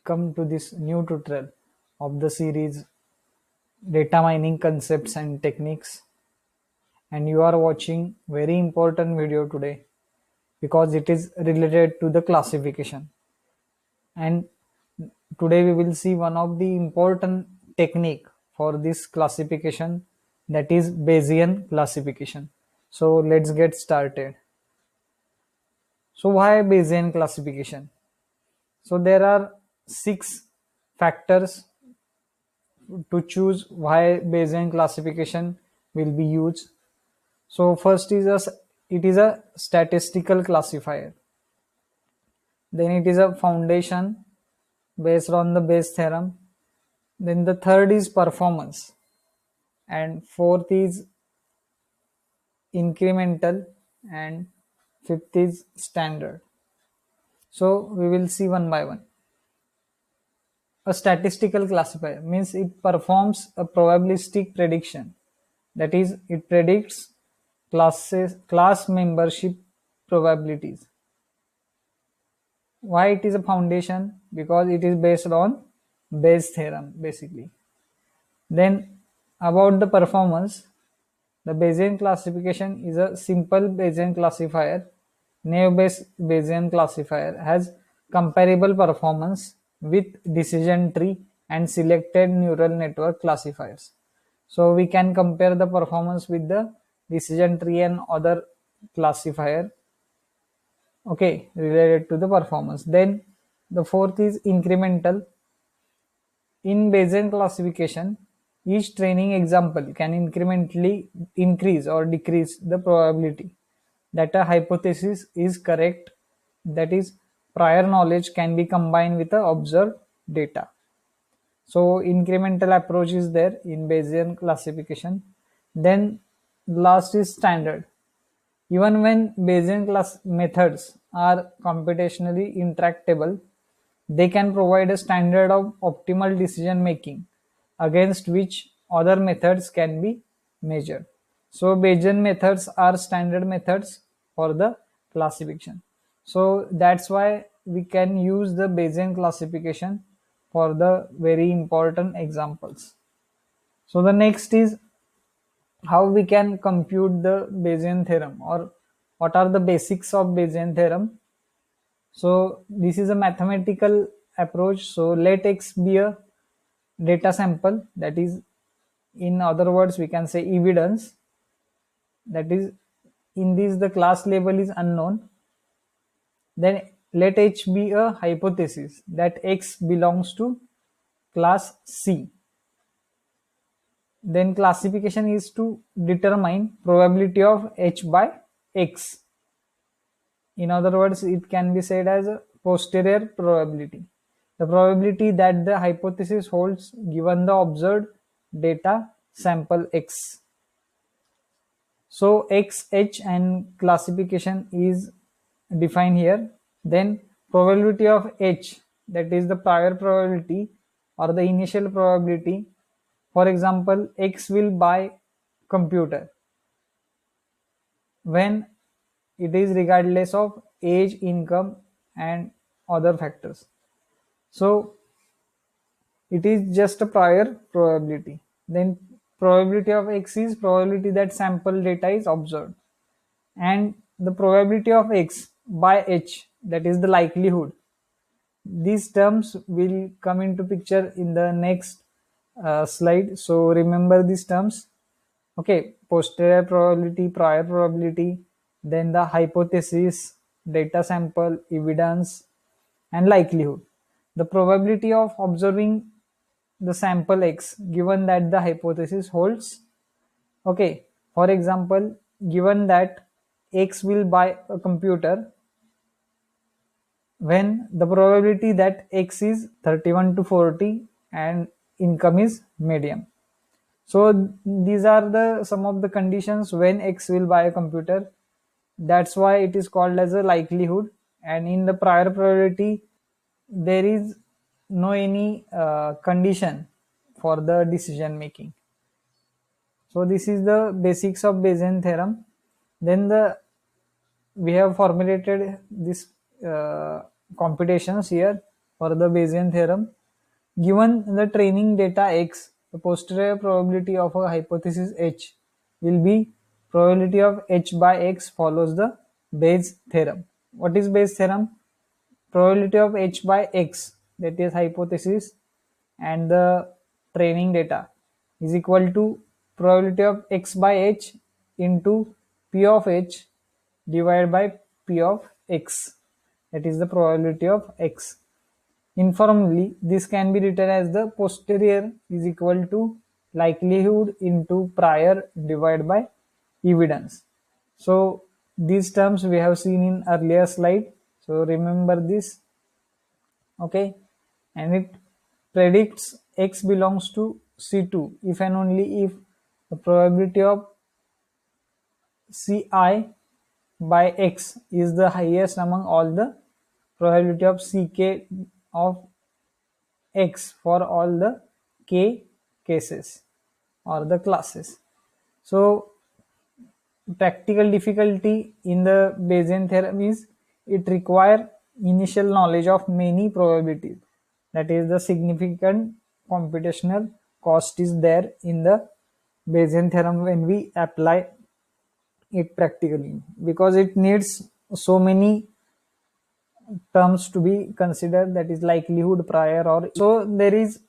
welcome to this new tutorial of the series Data Mining Concepts and Techniques. And you are watching very important video today because it is related to the classification. And today we will see one of the important technique for this classification, that is Bayesian classification. So let's get started. So why Bayesian classification? So there are 6 factors to choose why Bayesian classification will be used. So first is it is a statistical classifier. Then it is a foundation based on the Bayes theorem. Then the third is performance, and fourth is incremental, and fifth is standard. So we will see one by one. A statistical classifier means it performs a probabilistic prediction. That is, it predicts class membership probabilities. Why it is a foundation? Because it is based on Bayes theorem basically. Then about the performance, the Bayesian classification is a simple Bayesian classifier. Naive Bayesian classifier has comparable performance with decision tree and selected neural network classifiers. So we can compare the performance with the decision tree and other classifier, okay, related to the performance. Then the fourth is incremental. In Bayesian classification, each training example can incrementally increase or decrease the probability that a hypothesis is correct. That is, prior knowledge can be combined with the observed data. So incremental approach is there in Bayesian classification. Then last is standard. Even when Bayesian class methods are computationally intractable, they can provide a standard of optimal decision making against which other methods can be measured. So Bayesian methods are standard methods for the classification. So that's why we can use the Bayesian classification for the very important examples. So the next is how we can compute the Bayesian theorem, or what are the basics of Bayesian theorem. So this is a mathematical approach. So let X be a data sample, that is, in other words we can say evidence. That is, in this the class label is unknown. Then let H be a hypothesis that X belongs to class C. Then classification is to determine probability of H by X. In other words, it can be said as a posterior probability, the probability that the hypothesis holds given the observed data sample X. So X, H and classification is defined here. Then probability of H, that is the prior probability or the initial probability. For example, X will buy computer when it is regardless of age, income and other factors. So it is just a prior probability. Then probability of X is probability that sample data is observed, and the probability of X by H, that is the likelihood. These terms will come into picture in the next slide, so remember these terms. Okay, posterior probability, prior probability, then the hypothesis, data sample, evidence and likelihood. The probability of observing the sample X given that the hypothesis holds. Okay, for example, given that X will buy a computer when the probability that X is 31 to 40 and income is medium. So these are the some of the conditions when X will buy a computer. That's why it is called as a likelihood. And in the prior probability, there is no any condition for the decision making. So this is the basics of Bayesian theorem. Then we have formulated this computations here. for the Bayesian theorem. Given the training data X, the posterior probability of a hypothesis H will be probability of H by X follows the Bayes theorem. What is Bayes theorem? Probability of H by X, that is hypothesis, and the training data is equal to probability of X by H into P of H divided by P of X, that is the probability of X. Informally, this can be written as the posterior is equal to likelihood into prior divided by evidence. So these terms we have seen in earlier slide. So remember this, okay? And it predicts X belongs to C2 if and only if the probability of Ci by X is the highest among all the probability of Ck of X for all the K cases or the classes. So practical difficulty in the Bayesian theorem is it requires initial knowledge of many probabilities. That is, the significant computational cost is there in the Bayesian theorem when we apply it practically, because it needs so many terms to be considered, that is likelihood, prior, or so there is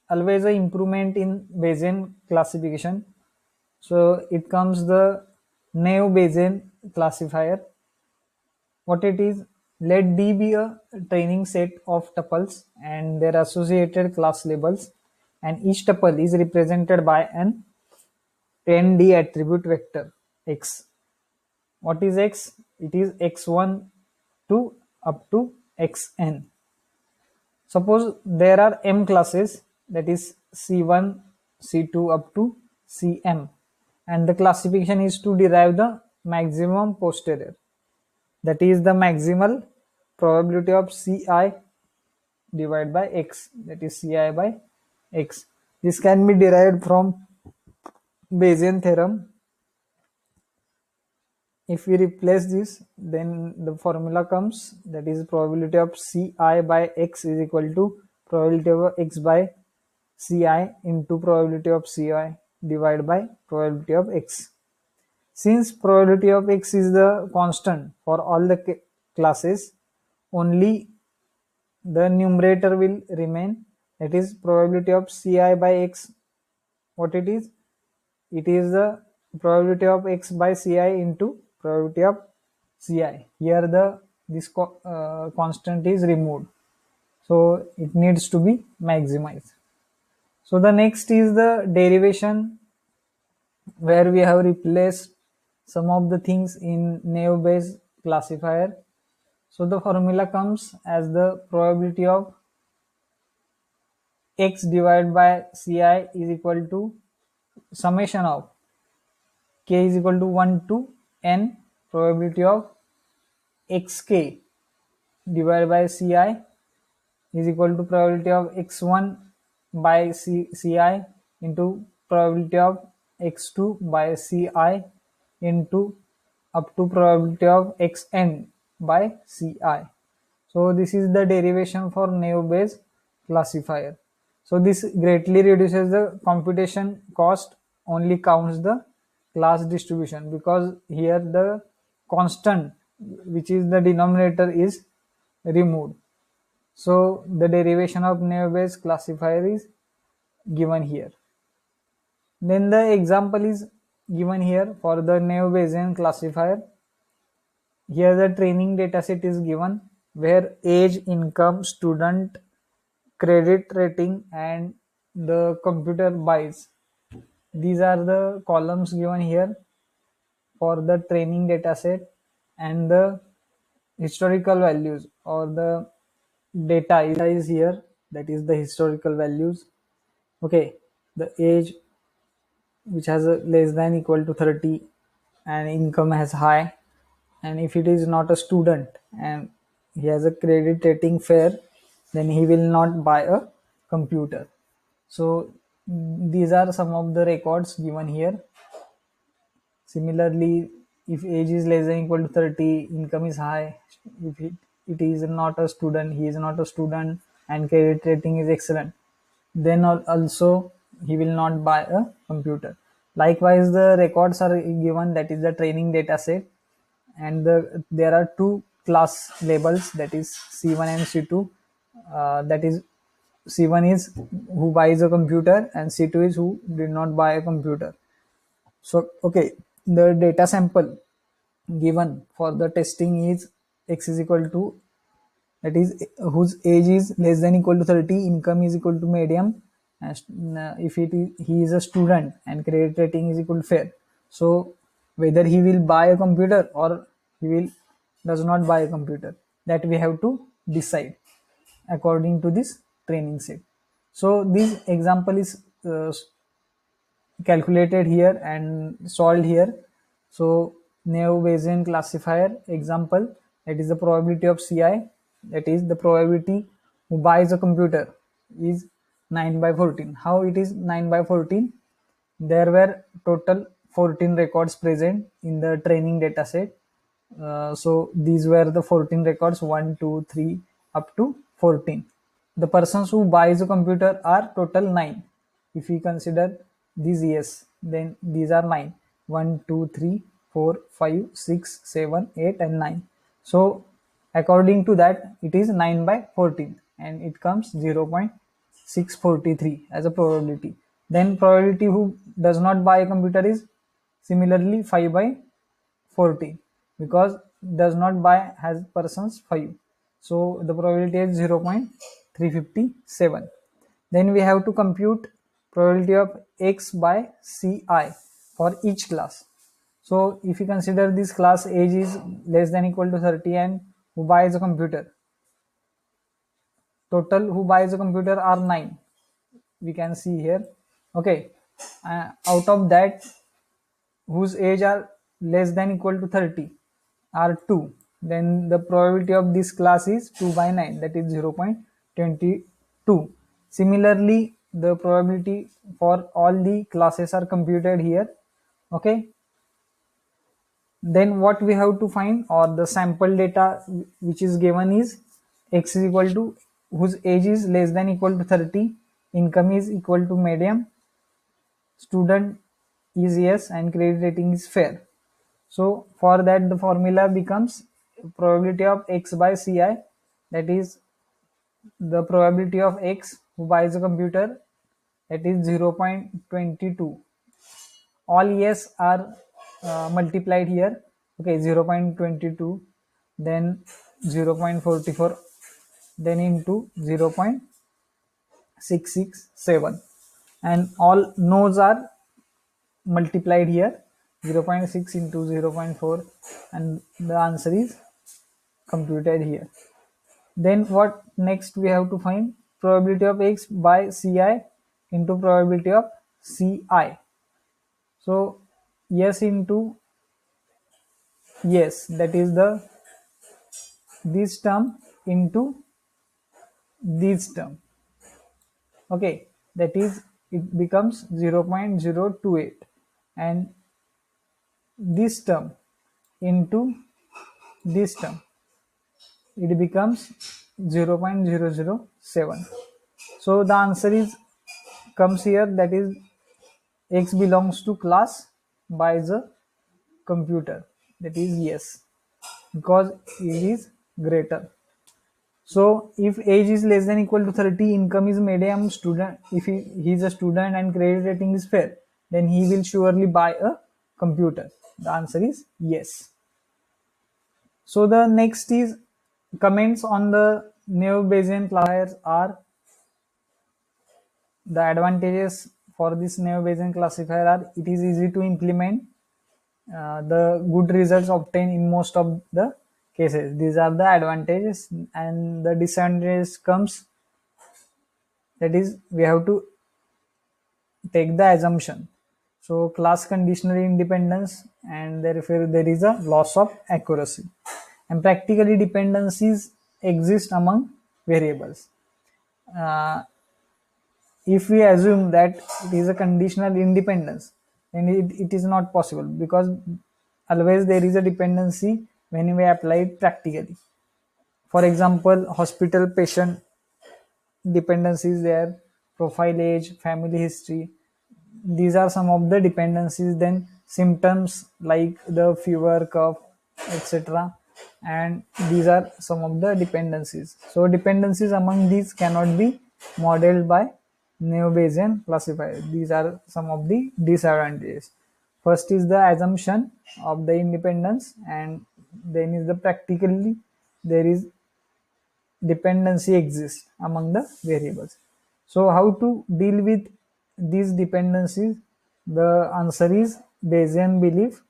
always a improvement in Bayesian classification. So it comes the Naive-Bayesian classifier. What it is? Let D be a training set of tuples and their associated class labels, and each tuple is represented by an n-D attribute vector X. What is X? It is x1 to up to xn. Suppose there are m classes, that is C1, C2 up to Cm, and the classification is to derive the maximum posterior, that is the maximal probability of Ci divided by X, that is Ci by X. This can be derived from Bayesian theorem. If we replace this, then the formula comes, that is probability of Ci by X is equal to probability of X by Ci into probability of Ci divided by probability of X. Since probability of X is the constant for all the classes, only the numerator will remain, that is probability of Ci by X. What it is? It is the probability of X by Ci into probability of Ci. Here this constant is removed, so it needs to be maximized. So the next is the derivation, where we have replaced some of the things in Naive-Bayes classifier. So the formula comes as the probability of X divided by Ci is equal to summation of K is equal to 1 to n probability of Xk divided by Ci is equal to probability of x1 by Ci into probability of x2 by Ci into up to probability of xn by Ci. So this is the derivation for Naive-Bayes classifier. So this greatly reduces the computation cost, only counts the class distribution, because here the constant, which is the denominator, is removed. So the derivation of Naive-Bayes classifier is given here. Then the example is given here for the Naive-Bayesian classifier. Here the training dataset is given, where age, income, student, credit rating, and the computer buys. These are the columns given here for the training dataset, and the historical values or the data is here, that is the historical values. Okay, the age which has a less than equal to 30, and income has high, and if it is not a student and he has a credit rating fair, then he will not buy a computer. So these are some of the records given here. Similarly, if age is less than equal to 30, income is high, if it is not a student, he is not a student and credit rating is excellent, then also he will not buy a computer. Likewise, the records are given, that is the training data set, and there are two class labels, that is C1 and C2. That is, C1 is who buys a computer and C2 is who did not buy a computer. So okay, the data sample given for the testing is x is equal to, that is whose age is less than equal to 30, income is equal to medium, and if he is a student and credit rating is equal to fair. So whether he will buy a computer or he will does not buy a computer, that we have to decide according to this training set. So this example is calculated here and solved here. So Neo-Bayesian classifier example, that is the probability of CI, that is the probability who buys a computer is 9 by 14. How it is 9 by 14? There were total 14 records present in the training data set. So these were the 14 records, 1, 2, 3 up to 14. The persons who buys a computer are total 9. If we consider these years, then these are 9. 1, 2, 3, 4, 5, 6, 7, 8 and 9. So according to that, it is 9 by 14 and it comes 0.643 as a probability. Then probability who does not buy a computer is similarly 5 by 14, because does not buy has persons 5. So the probability is 0.357. Then we have to compute probability of x by ci for each class. So if you consider this class age is less than equal to 30 and who buys a computer, total who buys a computer are 9, we can see here. Okay, out of that whose age are less than equal to 30 are 2, then the probability of this class is 2 by 9, that is 0.22. Similarly, the probability for all the classes are computed here. Okay, then what we have to find, or the sample data which is given is x is equal to whose age is less than equal to 30, income is equal to medium, student is yes and credit rating is fair. So for that the formula becomes probability of x by ci, that is the probability of x who buys a computer, that is 0.22. All yes are multiplied here. Okay, 0.22, then 0.44, then into 0.667, and all no's are multiplied here, 0.6 into 0.4, and the answer is computed here. Then what next we have to find? Probability of x by ci into probability of ci. So yes into yes, that is the this term into this term. Okay, that is it becomes 0.028, and this term into this term, it becomes 0.007. So the answer is comes here, that is x belongs to class by the computer, that is yes, because it is greater. So if age is less than equal to 30, income is medium, student, if he is a student and credit rating is fair, then he will surely buy a computer. The answer is yes. So the next is comments on the Neo-Bayesian classifiers are the advantages for this Neo-Bayesian classifier are it is easy to implement, the good results obtained in most of the cases. These are the advantages, and the disadvantages comes, that is we have to take the assumption. So class conditional independence, and therefore there is a loss of accuracy, and practically dependencies exist among variables. Uh, if we assume that it is a conditional independence, then it is not possible, because always there is a dependency when we apply it practically. For example, hospital patient dependencies there, profile age, family history. These are some of the dependencies. Then symptoms like the fever, cough, etc. And these are some of the dependencies. So dependencies among these cannot be modeled by Neo-Bayesian classifier. These are some of the disadvantages. First is the assumption of the independence, and then is the practically there is dependency exists among the variables. So how to deal with these dependencies? The answer is Bayesian belief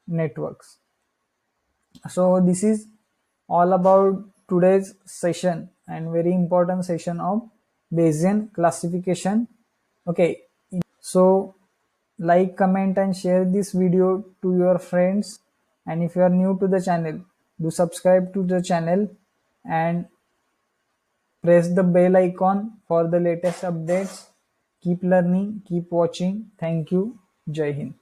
networks. So this is all about today's session and very important session of Bayesian classification. Okay, so like, comment and share this video to your friends, and if you are new to the channel, do subscribe to the channel and press the bell icon for the latest updates. Keep learning, keep watching. Thank you. Jai Hind.